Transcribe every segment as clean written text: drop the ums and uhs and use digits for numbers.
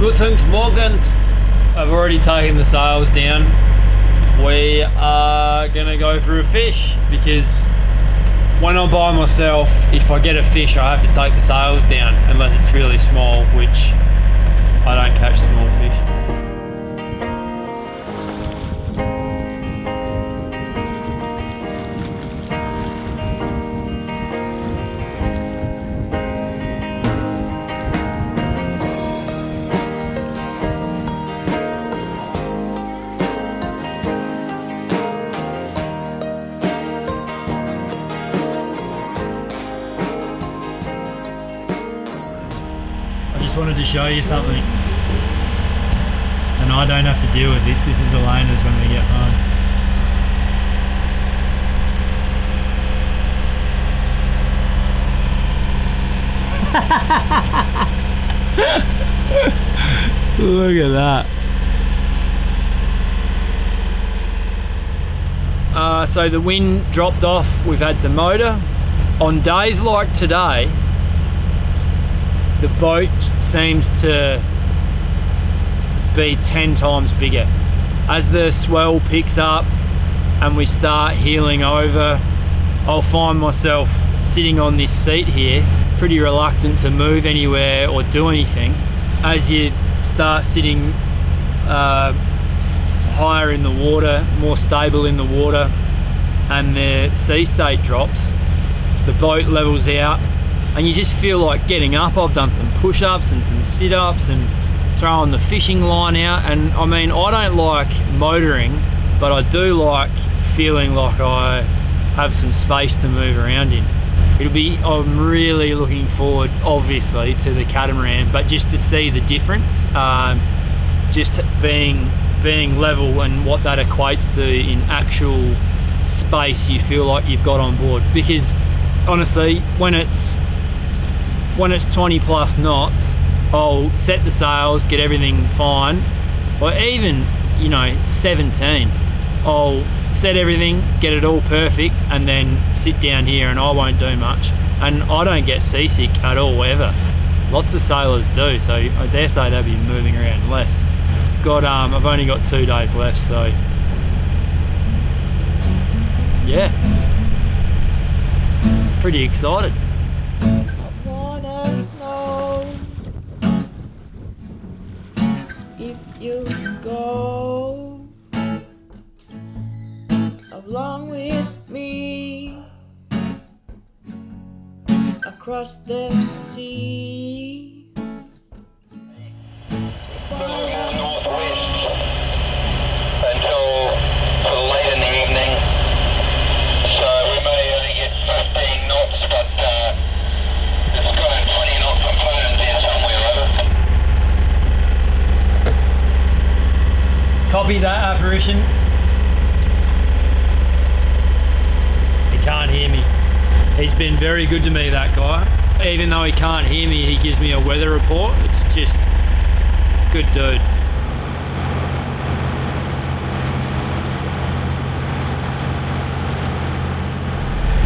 Guten Morgen. I've already taken the sails down. We are gonna go for a fish because when I'm by myself, if I get a fish, I have to take the sails down unless it's really small, which I don't catch small fish. I wanted to show you something, and I don't have to deal with this. This is Elaynas when we get home. Look at that. So the wind dropped off. We've had to motor. On days like today, the boat seems to be 10 times bigger. As the swell picks up and we start heeling over, I'll find myself sitting on this seat here, pretty reluctant to move anywhere or do anything. As you start sitting higher in the water, more stable in the water, and the sea state drops, the boat levels out, and you just feel like getting up. I've done some push-ups and some sit-ups and throwing the fishing line out, and I mean, I don't like motoring, but I do like feeling like I have some space to move around in. I'm really looking forward, obviously, to the catamaran, but just to see the difference, just being level and what that equates to in actual space you feel like you've got on board. Because honestly, when it's 20 plus knots, I'll set the sails, get everything fine, or even 17, I'll set everything, get it all perfect, and then sit down here and I won't do much, and I don't get seasick at all ever. Lots of sailors do, so I dare say they'll be moving around less. I've only got 2 days left, so yeah, pretty excited. You go along with me across the sea. Northwest until late in the evening, so we may only get 15 knots, but it's got a 20 knot component there somewhere or other. Copy that, apparition. He can't hear me. He's been very good to me, that guy. Even though he can't hear me, he gives me a weather report. It's just good dude.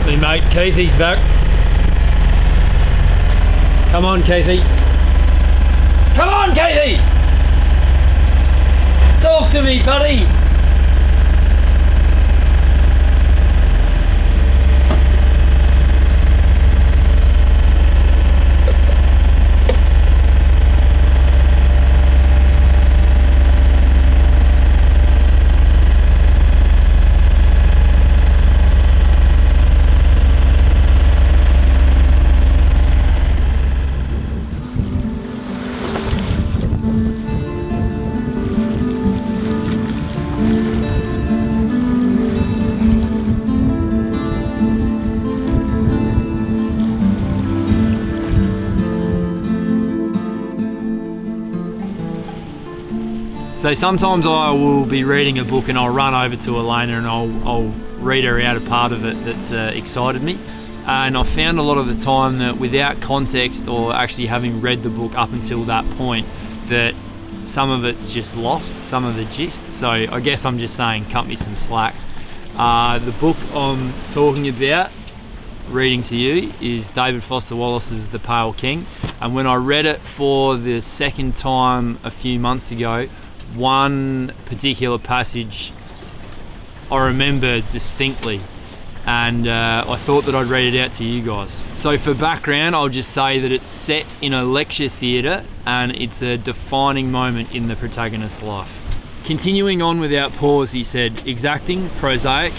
My mate Keithy's back. Come on, Keithy. Come on, Keithy! Talk to me, buddy! So sometimes I will be reading a book and I'll run over to Elayna and I'll read her out a part of it that's excited me. And I found a lot of the time that without context or actually having read the book up until that point, that some of it's just lost, some of the gist. So I guess I'm just saying cut me some slack. The book I'm talking about reading to you is David Foster Wallace's The Pale King, and when I read it for the second time a few months ago, one particular passage I remember distinctly, and I thought that I'd read it out to you guys. So for background, I'll just say that it's set in a lecture theatre and it's a defining moment in the protagonist's life. Continuing on without pause, he said, exacting, prosaic,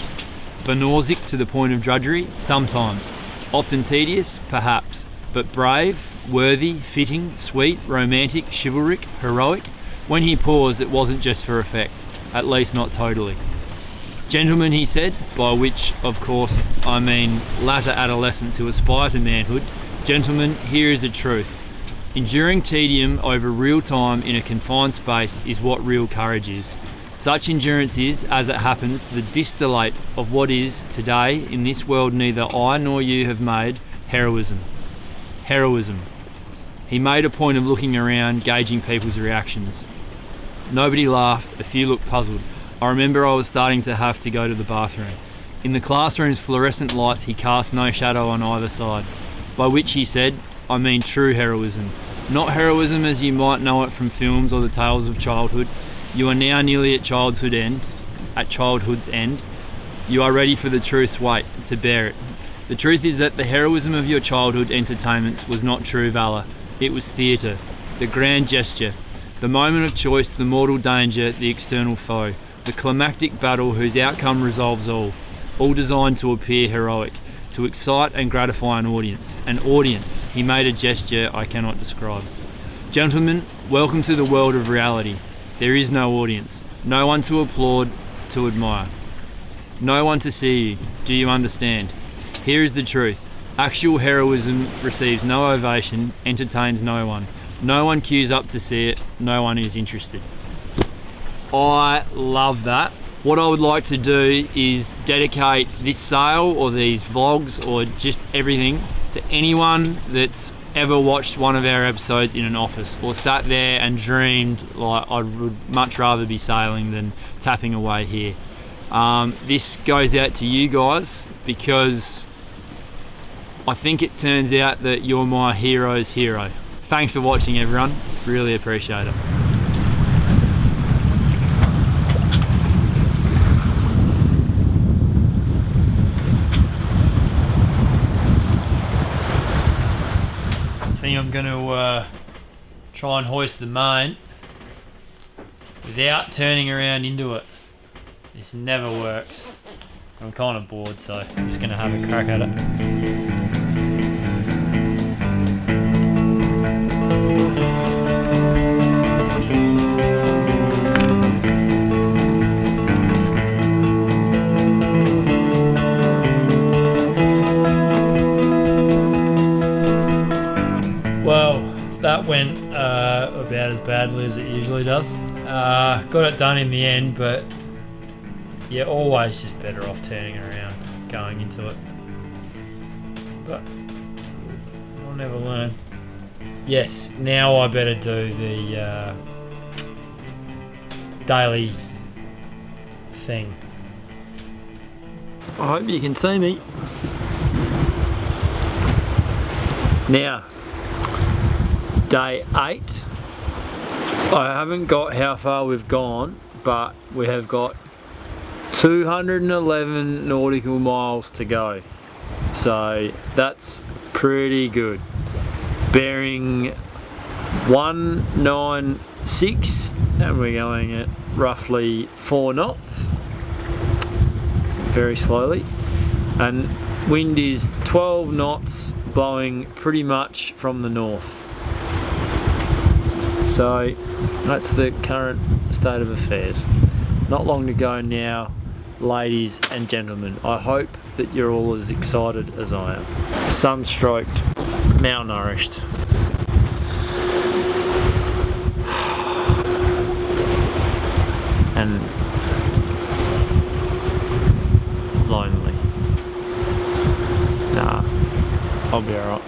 banausic to the point of drudgery, sometimes. Often tedious, perhaps, but brave, worthy, fitting, sweet, romantic, chivalric, heroic. When he paused, it wasn't just for effect, at least not totally. Gentlemen, he said, by which, of course, I mean latter adolescents who aspire to manhood, gentlemen, here is the truth. Enduring tedium over real time in a confined space is what real courage is. Such endurance is, as it happens, the distillate of what is, today, in this world neither I nor you have made, heroism. Heroism. He made a point of looking around, gauging people's reactions. Nobody laughed, a few looked puzzled. I remember I was starting to have to go to the bathroom. In the classroom's fluorescent lights he cast no shadow on either side, by which he said, I mean true heroism. Not heroism as you might know it from films or the tales of childhood. You are now nearly at childhood's end. You are ready for the truth's weight, to bear it. The truth is that the heroism of your childhood entertainments was not true valour. It was theatre, the grand gesture, the moment of choice, the mortal danger, the external foe, the climactic battle whose outcome resolves all designed to appear heroic, to excite and gratify an audience. An audience, he made a gesture I cannot describe. Gentlemen, welcome to the world of reality. There is no audience, no one to applaud, to admire. No one to see you. Do you understand? Here is the truth. Actual heroism receives no ovation, entertains no one. No one queues up to see it, no one is interested. I love that. What I would like to do is dedicate this sale or these vlogs or just everything to anyone that's ever watched one of our episodes in an office or sat there and dreamed like I would much rather be sailing than tapping away here. This goes out to you guys because I think it turns out that you're my hero's hero. Thanks for watching, everyone. Really appreciate it. I think I'm going to try and hoist the main without turning around into it. This never works. I'm kind of bored, so I'm just going to have a crack at it. Well, that went about as badly as it usually does. Got it done in the end, but yeah, always just better off turning around, going into it. But I'll never learn. Yes, now I better do the daily thing. I hope you can see me. Now, day 8. I haven't got how far we've gone, but we have got 211 nautical miles to go. So that's pretty good. Bearing 196 and we're going at roughly 4 knots. Very slowly. And wind is 12 knots blowing pretty much from the north. So that's the current state of affairs. Not long to go now, ladies and gentlemen. I hope that you're all as excited as I am. Sunstroked, malnourished. And lonely. Nah, I'll be alright.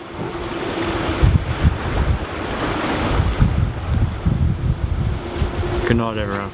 Good night, everyone.